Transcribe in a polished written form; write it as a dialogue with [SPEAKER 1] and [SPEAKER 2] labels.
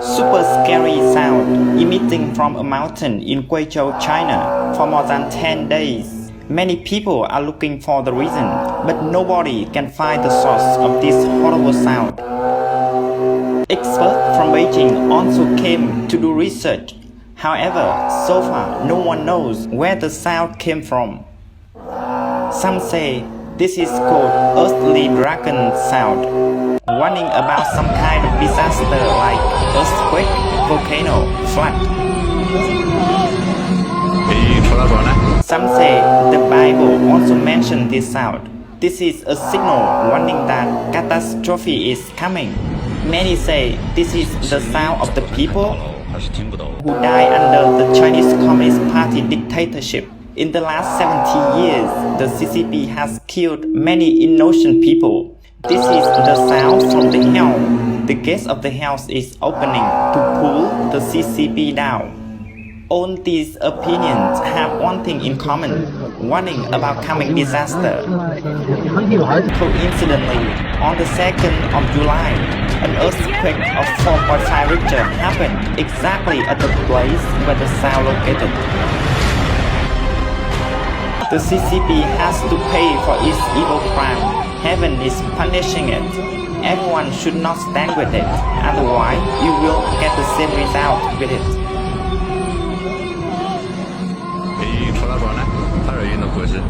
[SPEAKER 1] Super scary sound emitting from a mountain in Guizhou, China for more than 10 days. Many people are looking for the reason, but nobody can find the source of this horrible sound. Experts from Beijing also came to do research. However, so far no one knows where the sound came from. Some say this is called earthly dragon sound, warning about some kind of disaster like earthquake, volcano, flood. Some say the Bible also mentioned this sound. This is a signal warning that catastrophe is coming. Many say this is the sound of the people who died under the Chinese Communist Party dictatorship. In the last 70 years, the CCP has killed many innocent people. This is the sound from the hell. The gate of the hell is opening to pull the CCP down. All these opinions have one thing in common, warning about coming disaster. Coincidentally, on the 2nd of July, an earthquake of 4.5 Richter happened exactly at the place where the sound located. The CCP has to pay for its evil crime. Heaven is punishing it. Everyone should not stand with it, otherwise you will get the same result with it.
[SPEAKER 2] 北京出了多少呢？8日运动会是。